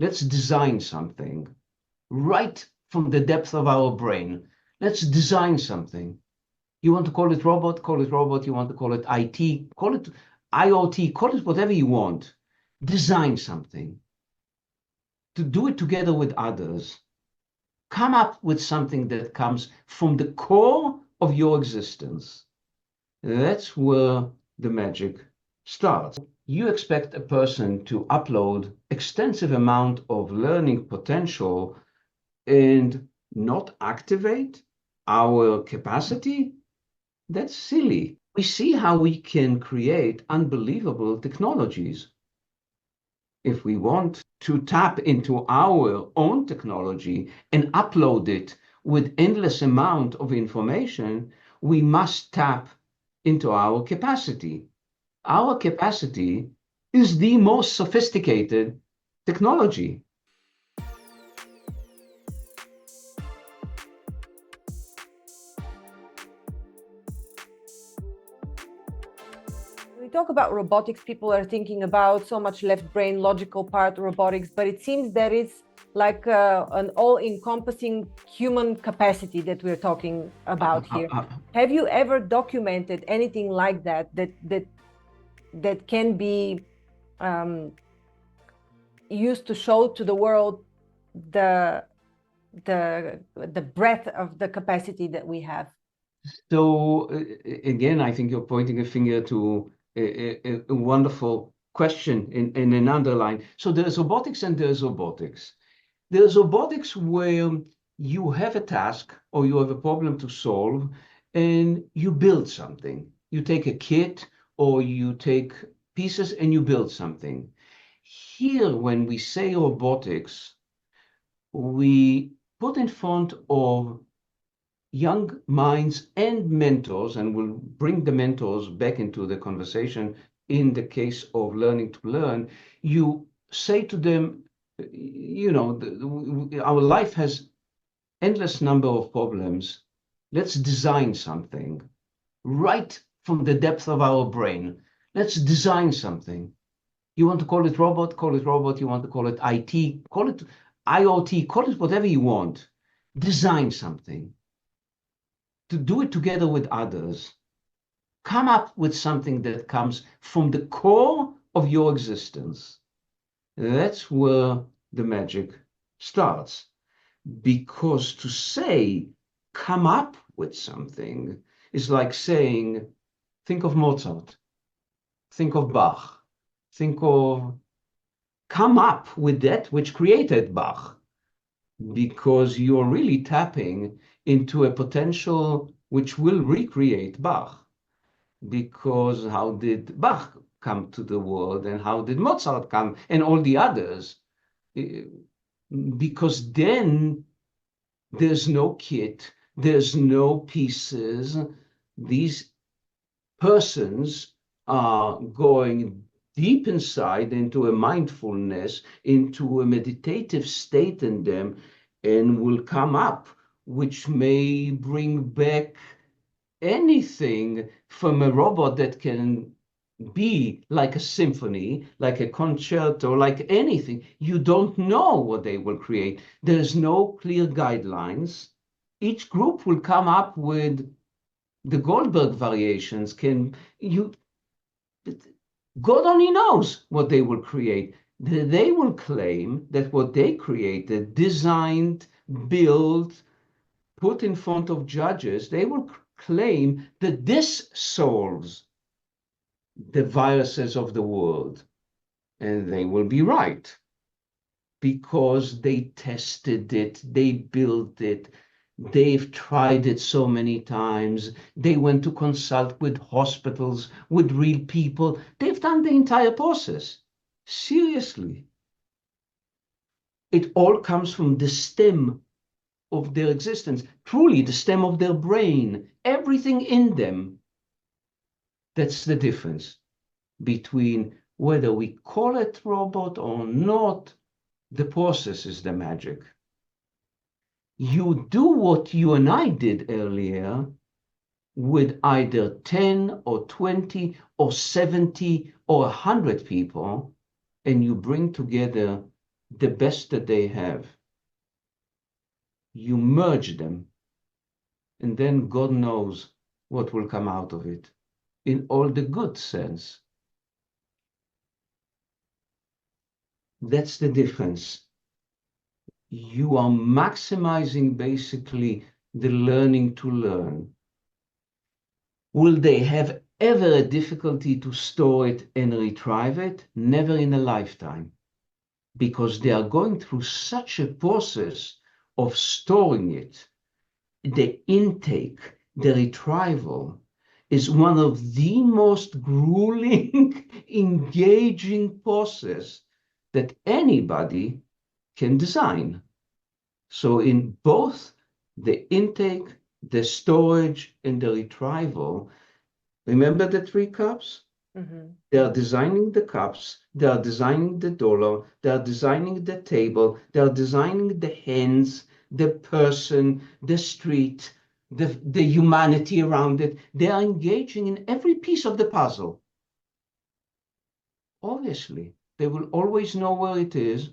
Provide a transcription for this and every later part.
Let's design something right from the depth of our brain. Let's design something. You want to call it robot, call it robot. You want to call it IT, call it IoT, call it whatever you want. Design something. To do it together with others. Come up with something that comes from the core of your existence. That's where the magic starts. You expect a person to upload extensive amount of learning potential and not activate our capacity? That's silly. We see how we can create unbelievable technologies. If we want to tap into our own technology and upload it with endless amount of information, we must tap into our capacity. Our capacity is the most sophisticated technology. We talk about robotics, people are thinking about so much left brain, logical part robotics, but it seems that it's like an all-encompassing human capacity that we're talking about here. Have you ever documented anything like that can be used to show to the world the breadth of the capacity that we have? So again, I think you're pointing a finger to a wonderful question in an underline. So there's robotics and there's robotics. There's robotics where you have a task or you have a problem to solve and you build something. You take a kit or you take pieces and you build something. Here, when we say robotics, we put in front of young minds and mentors, and we'll bring the mentors back into the conversation in the case of learning to learn. You say to them, our life has endless number of problems. Let's design something right from the depth of our brain. Let's design something. You want to call it robot, call it robot. You want to call it IT, call it IoT, call it whatever you want. Design something. To do it together with others. Come up with something that comes from the core of your existence. That's where the magic starts. Because to say, come up with something, is like saying, think of Mozart, think of Bach, come up with that which created Bach, because you're really tapping into a potential which will recreate Bach. Because how did Bach come to the world and how did Mozart come and all the others? Because then there's no kit, there's no pieces. These persons are going deep inside into a mindfulness, into a meditative state in them, and will come up, which may bring back anything from a robot that can be like a symphony, like a concerto, like anything. You don't know what they will create. There's no clear guidelines. Each group will come up with the Goldberg variations. God only knows what they will create. They will claim that what they created, designed, built, put in front of judges, they will claim that this solves the viruses of the world. And they will be right, because they tested it, they built it, they've tried it so many times. They went to consult with hospitals, with real people. They've done the entire process. Seriously. It all comes from the stem of their existence, truly the stem of their brain, everything in them. That's the difference between whether we call it robot or not. The process is the magic. You do what you and I did earlier with either 10 or 20 or 70 or 100 people, and you bring together the best that they have. You merge them, and then God knows what will come out of it in all the good sense. That's the difference. You are maximizing basically the learning to learn. Will they have ever a difficulty to store it and retrieve it? Never in a lifetime, because they are going through such a process of storing it. The intake, the retrieval is one of the most grueling, engaging process that anybody can design. So in both the intake, the storage, and the retrieval, remember the three cups? They are designing the cups, they are designing the dollar, they are designing the table, they are designing the hands, the person, the street, the humanity around it. They are engaging in every piece of the puzzle. Obviously, they will always know where it is.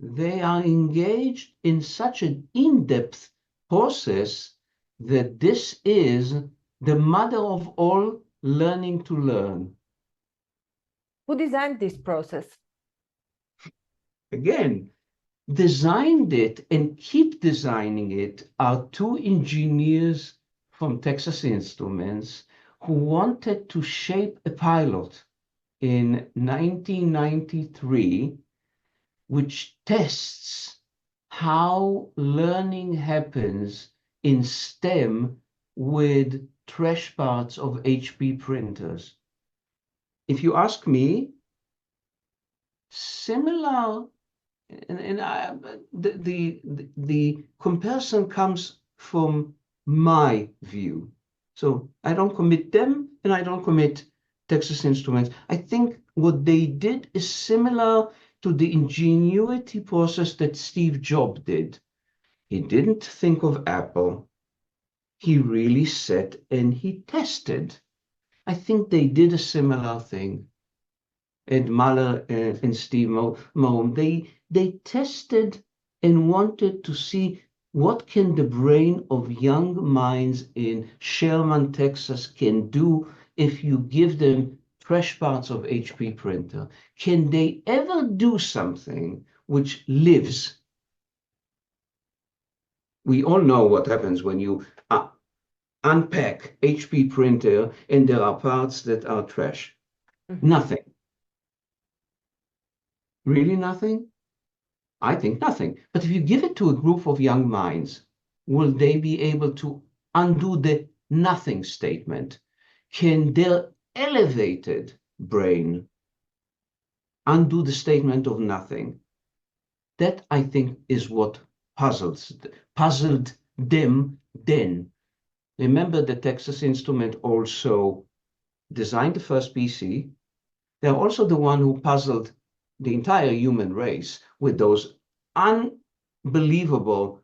They are engaged in such an in-depth process that this is the mother of all learning to learn. Who designed this process? Again, designed it and keep designing it are two engineers from Texas Instruments who wanted to shape a pilot in 1993 which tests how learning happens in STEM with trash parts of HP printers. If you ask me, similar, the comparison comes from my view. So I don't commit them and I don't commit Texas Instruments. I think what they did is similar to the ingenuity process that Steve Jobs did. He didn't think of Apple. He really sat and he tested. I think they did a similar thing. Ed Mahler and Steve Mohm, they tested and wanted to see what can the brain of young minds in Sherman, Texas can do if you give them fresh parts of HP printer. Can they ever do something which lives? We all know what happens when you unpack HP printer and there are parts that are trash. Nothing. Really nothing? I think nothing. But if you give it to a group of young minds, will they be able to undo the nothing statement? Can their elevated brain undo the statement of nothing? That, I think, is what puzzled them then. Remember, the Texas Instrument also designed the first PC. They're also the one who puzzled the entire human race with those unbelievable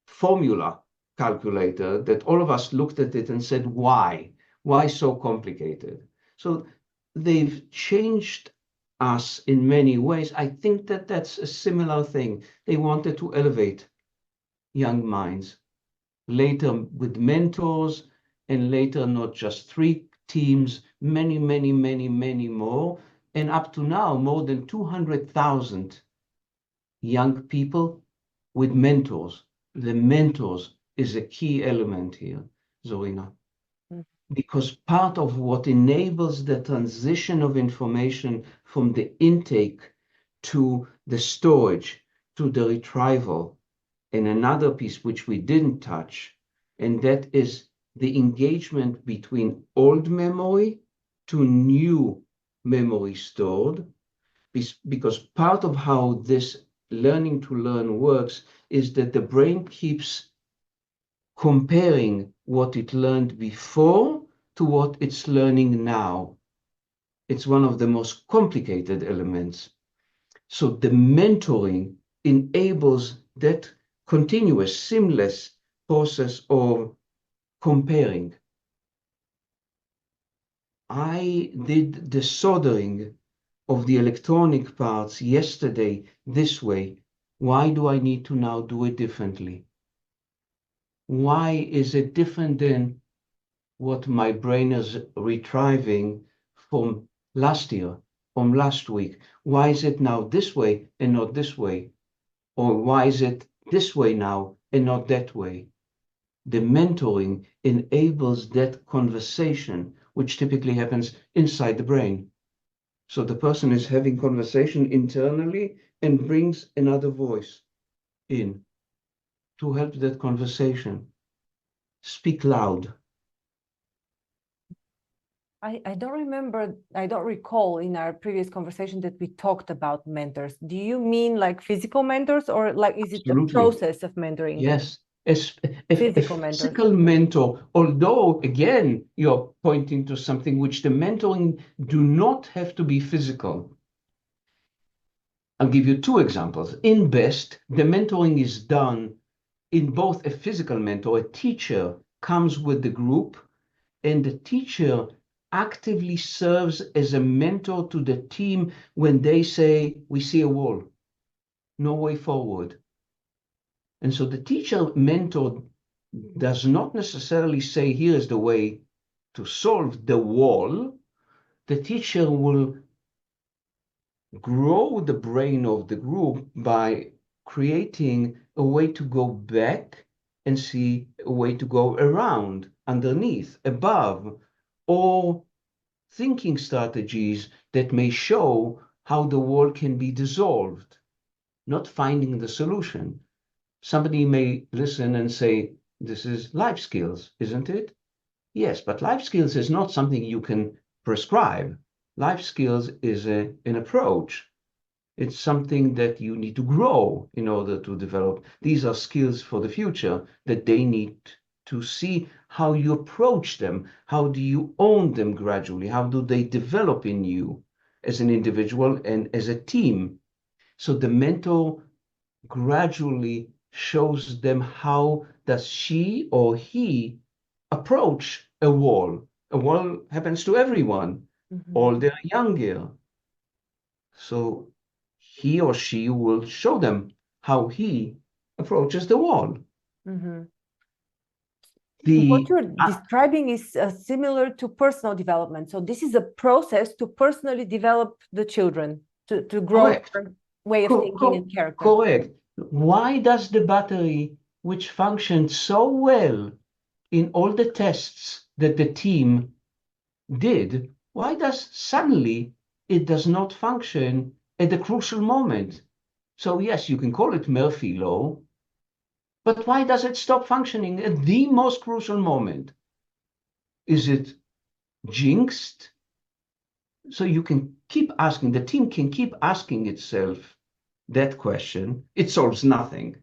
formula calculator that all of us looked at it and said, why? Why so complicated? So they've changed us in many ways. I think that that's a similar thing. They wanted to elevate young minds. Later with mentors, and later not just 3 teams, many more. And up to now, more than 200,000 young people with mentors. The mentors is a key element here, Zorina, because part of what enables the transition of information from the intake to the storage, to the retrieval, and another piece which we didn't touch, and that is the engagement between old memory to new memory stored, because part of how this learning to learn works is that the brain keeps comparing what it learned before to what it's learning now. It's one of the most complicated elements. So the mentoring enables that continuous, seamless process of comparing. I did the soldering of the electronic parts yesterday this way. Why do I need to now do it differently? Why is it different than what my brain is retrieving from last year, from last week? Why is it now this way and not this way? Or why is it this way now and not that way? The mentoring enables that conversation, which typically happens inside the brain. So the person is having conversation internally and brings another voice in to help that conversation. Speak loud. I don't remember, I don't recall in our previous conversation that we talked about mentors. Do you mean like physical mentors, or like is it the Absolutely. process of mentoring? Yes. A Physical mentors. physical mentor, although again, you're pointing to something which the mentoring do not have to be physical. I'll give you two examples. In BEST, the mentoring is done in both a physical mentor, a teacher comes with the group, and the teacher actively serves as a mentor to the team when they say, we see a wall, no way forward. And so the teacher mentor does not necessarily say, here is the way to solve the wall. The teacher will grow the brain of the group by creating a way to go back and see a way to go around, underneath, above, or thinking strategies that may show how the wall can be dissolved, not finding the solution. Somebody may listen and say, this is life skills, isn't it? Yes, but life skills is not something you can prescribe. Life skills is an approach. It's something that you need to grow in order to develop. These are skills for the future that they need to see how you approach them. How do you own them gradually? How do they develop in you as an individual and as a team? So the mentor gradually shows them how does she or he approach a wall. A wall happens to everyone, older, younger. So he or she will show them how he approaches the wall. What you're describing is similar to personal development. So this is a process to personally develop the children, to grow their way of thinking and character. Correct. Why does the battery, which functioned so well in all the tests that the team did, why does suddenly it does not function at the crucial moment? So yes, you can call it Murphy law, but why does it stop functioning at the most crucial moment? Is it jinxed? So you can keep asking, the team can keep asking itself that question. It solves nothing.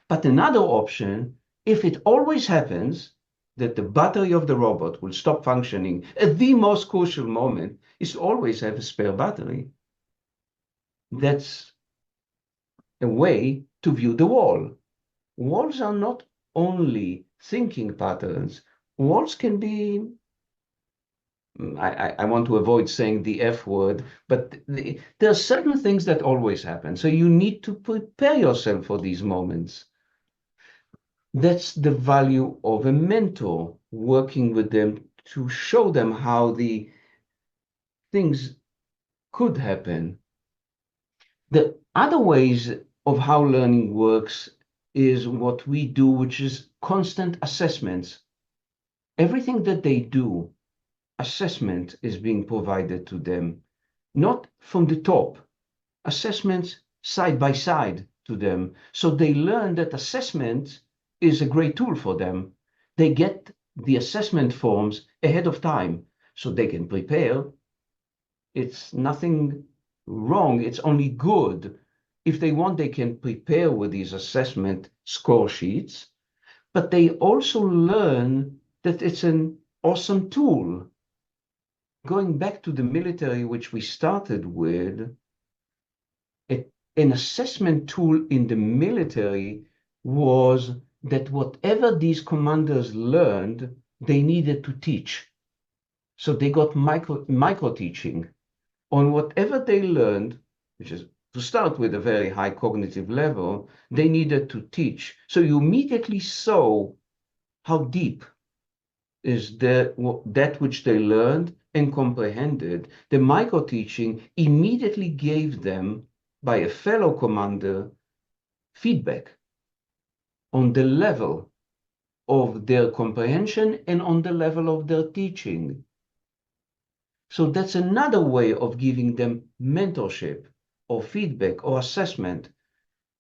But another option, if it always happens that the battery of the robot will stop functioning at the most crucial moment, is to always have a spare battery. That's a way to view the wall. Walls are not only thinking patterns. Walls can be, I want to avoid saying the F word, but there are certain things that always happen. So you need to prepare yourself for these moments. That's the value of a mentor, working with them to show them how the things could happen. The other ways of how learning works is what we do, which is constant assessments. Everything that they do, assessment is being provided to them, not from the top, assessments side by side to them. So they learn that assessment is a great tool for them. They get the assessment forms ahead of time so they can prepare. It's nothing wrong, it's only good. If they want, they can prepare with these assessment score sheets, but they also learn that it's an awesome tool. Going back to the military, which we started with, an assessment tool in the military was that whatever these commanders learned, they needed to teach. So they got micro teaching on whatever they learned, which is to start with a very high cognitive level, they needed to teach. So you immediately saw how deep is that which they learned and comprehended. The micro-teaching immediately gave them, by a fellow commander, feedback on the level of their comprehension and on the level of their teaching. So that's another way of giving them mentorship or feedback or assessment.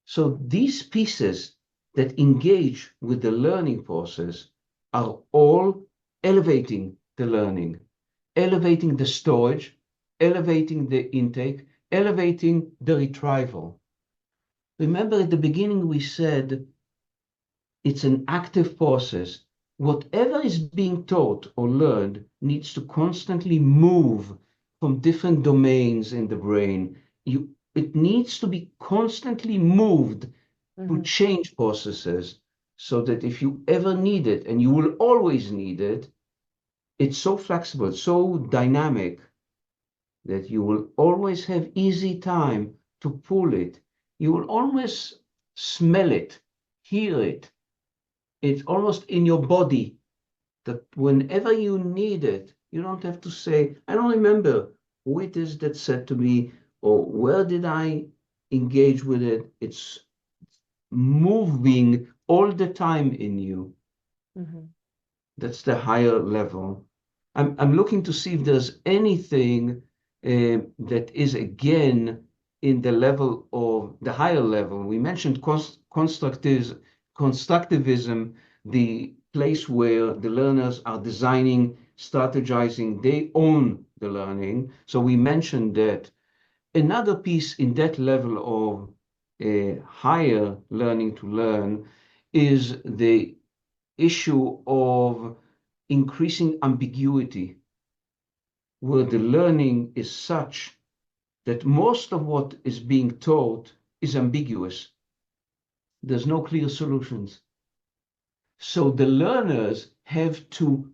So these pieces that engage with the learning process are all elevating the learning, elevating the storage, elevating the intake, elevating the retrieval. Remember at the beginning we said it's an active process. Whatever is being taught or learned needs to constantly move from different domains in the brain. It needs to be constantly moved to change processes so that if you ever need it, and you will always need it, it's so flexible, so dynamic that you will always have easy time to pull it. You will always smell it, hear it. It's almost in your body that whenever you need it, you don't have to say, I don't remember who it is that said to me, or where did I engage with it. It's moving all the time in you. That's the higher level. I'm looking to see if there's anything that is again in the level of the higher level. We mentioned constructivism, the place where the learners are designing, strategizing, they own the learning. So we mentioned that. Another piece in that level of higher learning to learn is the issue of increasing ambiguity, where the learning is such that most of what is being taught is ambiguous. There's no clear solutions. So the learners have to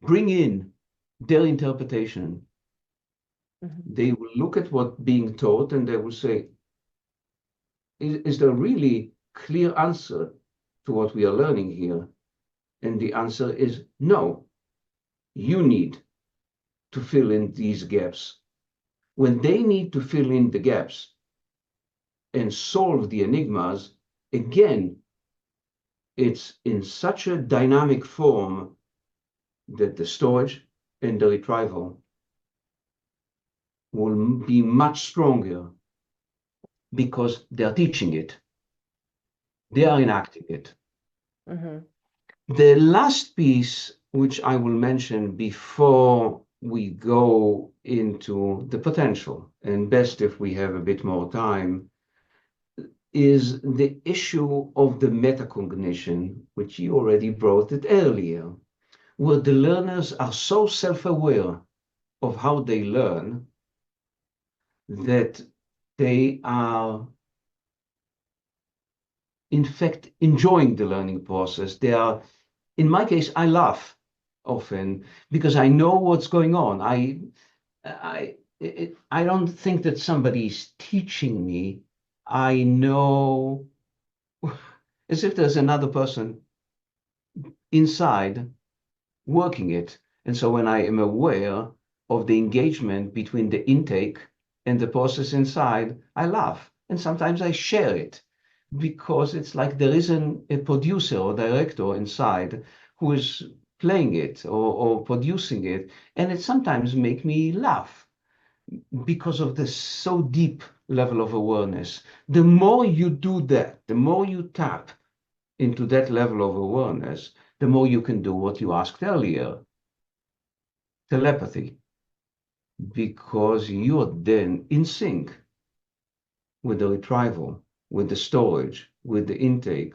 bring in their interpretation. They will look at what's being taught and they will say, is there really clear answer to what we are learning here? And the answer is no. You need to fill in these gaps. When they need to fill in the gaps and solve the enigmas, again, it's in such a dynamic form that the storage and the retrieval will be much stronger because they are teaching it. They are enacting it. The last piece, which I will mention before we go into the potential, and best if we have a bit more time, is the issue of the metacognition, which you already brought it earlier, where the learners are so self-aware of how they learn that they are, in fact, enjoying the learning process. They are, in my case, I laugh often because I know what's going on. I don't think that somebody's teaching me. I know as if there's another person inside working it. And so when I am aware of the engagement between the intake and the process inside, I laugh. And sometimes I share it because it's like there is a producer or director inside who is playing it or producing it. And it sometimes makes me laugh because of the so deep level of awareness. The more you do that, the more you tap into that level of awareness, the more you can do what you asked earlier, telepathy, because you're then in sync with the retrieval, with the storage, with the intake.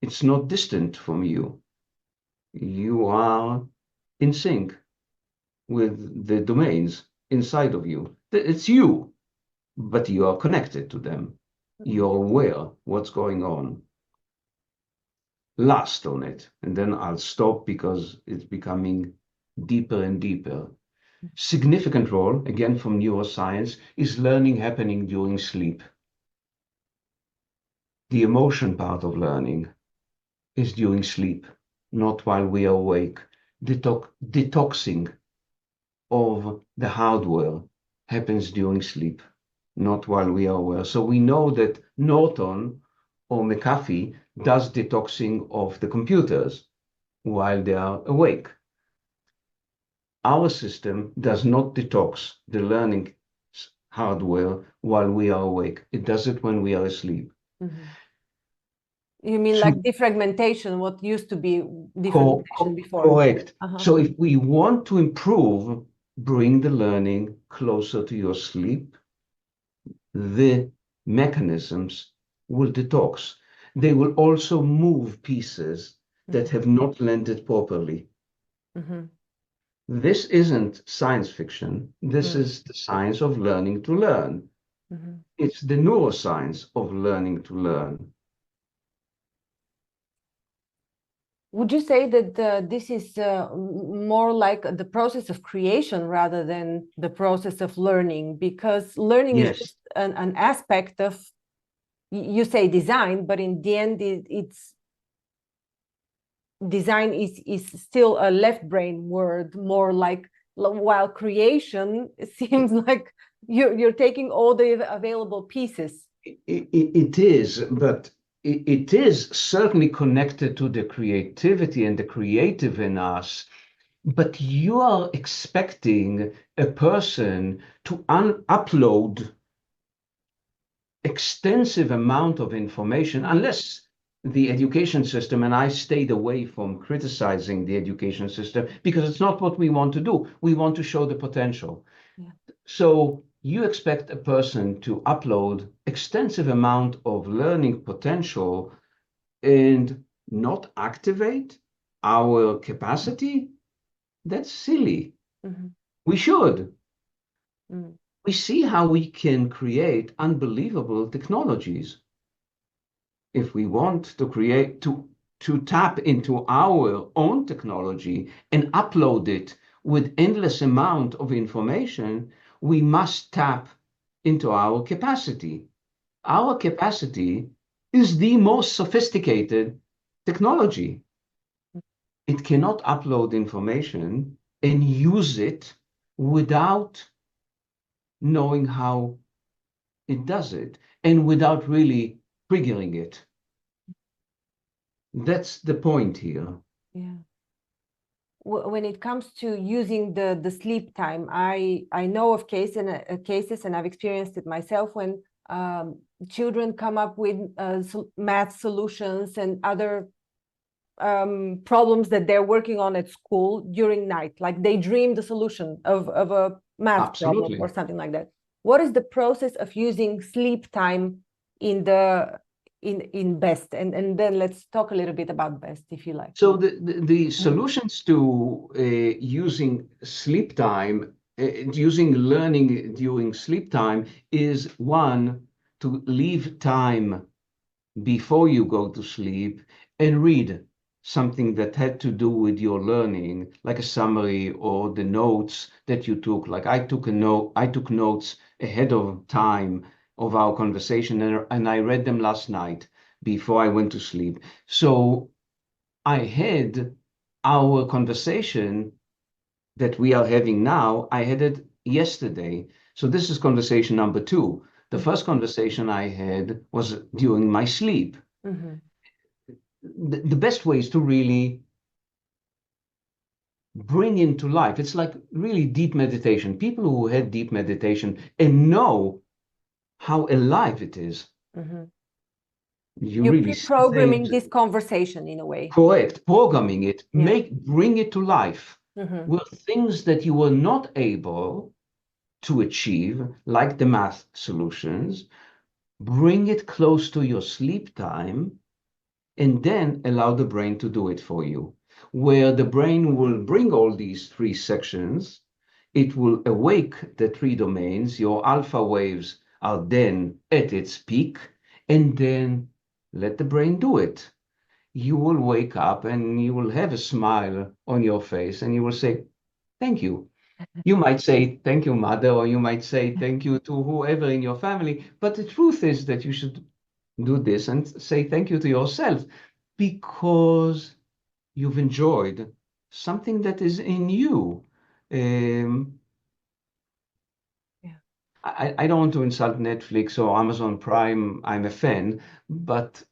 It's not distant from you. You are in sync with the domains inside of you. It's you, but you are connected to them. You're aware what's going on. Last on it, and then I'll stop because it's becoming deeper and deeper. Significant role, again from neuroscience, is learning happening during sleep. The emotion part of learning is during sleep, not while we are awake. Detoxing of the hardware happens during sleep, not while we are aware. So we know that Norton or McAfee does detoxing of the computers while they are awake. Our system does not detox the learning hardware while we are awake. It does it when we are asleep. Mhm. You mean like defragmentation, what used to be defragmentation before? Correct. Uh-huh. So if we want to improve, bring the learning closer to your sleep, the mechanisms will detox. They will also move pieces that have not landed properly. Mm-hmm. This isn't science fiction. This is the science of learning to learn. Mm-hmm. It's the neuroscience of learning to learn. Would you say that this is more like the process of creation rather than the process of learning? Because learning is Yes. just an aspect of, you say design, but in the end, it's design is still a left brain word, more like, while creation seems like you're taking all the available pieces. It is, but it is certainly connected to the creativity and the creative in us. But you are expecting a person to upload extensive amount of information, unless the education system, and I stayed away from criticizing the education system because it's not what we want to do. We want to show the potential. Yeah. So you expect a person to upload extensive amount of learning potential and not activate our capacity? That's silly. Mm-hmm. We should. Mm. We see how we can create unbelievable technologies. If we want to create, to tap into our own technology and upload it with endless amount of information, we must tap into our capacity. Our capacity is the most sophisticated technology. It cannot upload information and use it without knowing how it does it and without really triggering it. That's the point here. Yeah. When it comes to using the sleep time, I know of cases, and I've experienced it myself, when children come up with math solutions and other problems that they're working on at school during night, like they dream the solution of a math problem or something like that. What is the process of using sleep time in BEST? And then let's talk a little bit about BEST, if you like. So the solutions to using sleep time, using learning during sleep time, is one, to leave time before you go to sleep and read something that had to do with your learning, like a summary or the notes that you took. Like I took notes ahead of time of our conversation, and I read them last night before I went to sleep. So I had our conversation that we are having now, I had it yesterday. So this is conversation number 2. The first conversation I had was during my sleep. Mm-hmm. The best way is to really bring into life. It's like really deep meditation. People who had deep meditation and know how alive it is. Mm-hmm. You You're really see pre-programming things. this conversation in a way. Correct. Programming it, Yeah. bring it to life. Mm-hmm. Were things that you were not able to achieve, like the math solutions, bring it close to your sleep time, and then allow the brain to do it for you. Where the brain will bring all these 3 sections, it will awake the 3 domains. Your alpha waves are then at its peak, and then let the brain do it. You will wake up and you will have a smile on your face and you will say, thank you. You might say thank you, mother, or you might say thank you to whoever in your family. But the truth is that you should do this and say thank you to yourself because you've enjoyed something that is in you. Um, Yeah. I don't want to insult Netflix or Amazon Prime. I'm a fan, but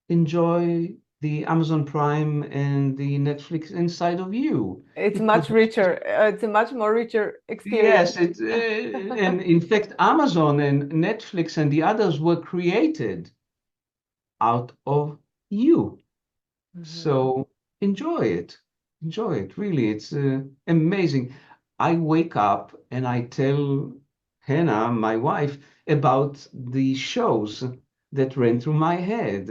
enjoy the Amazon Prime and the Netflix inside of you. It's It much produces. richer. It's a much more richer experience. Yes, and in fact, Amazon and Netflix and the others were created out of you. Mhm. So enjoy it. Enjoy it. Really, it's amazing. I wake up and I tell Hannah, my wife, about the shows that ran through my head.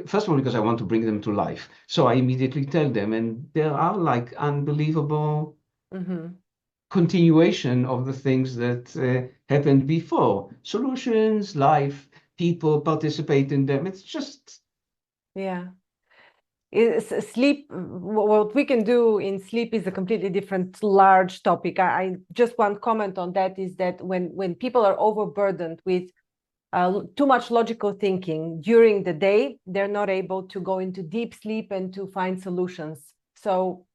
First of all, because I want to bring them to life. So I immediately tell them, and there are like unbelievable Mhm. continuation of the things that happened before. Solutions, life, people participate in them. It's just Yeah. Sleep, what we can do in sleep is a completely different large topic. I just one comment on that is that when people are overburdened with too much logical thinking during the day, they're not able to go into deep sleep and to find solutions. So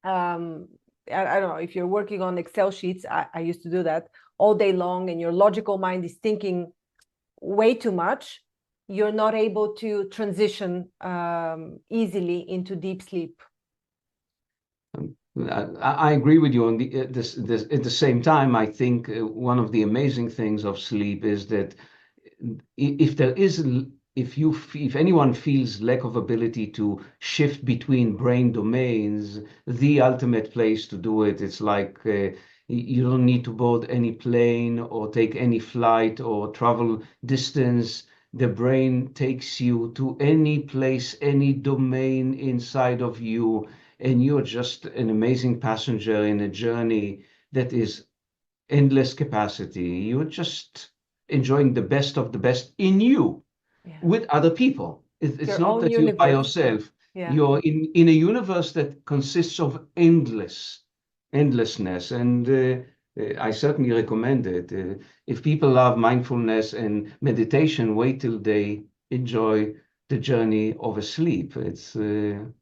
um, I don't know, if you're working on Excel sheets, I used to do that all day long, and your logical mind is thinking way too much, you're not able to transition easily into deep sleep. I agree with you on this. At the same time, I think one of the amazing things of sleep is that if there is, if anyone feels lack of ability to shift between brain domains, the ultimate place to do it. It's like you don't need to board any plane or take any flight or travel distance. The brain takes you to any place, any domain inside of you, and you're just an amazing passenger in a journey that is endless capacity. You're just enjoying the best of the best in you Yeah. with other people. It's Your not own that you're by universe. yourself. Yeah. You're in a universe that consists of endlessness. And I certainly recommend it. If people love mindfulness and meditation, wait till they enjoy the journey of a sleep. It's Mhm.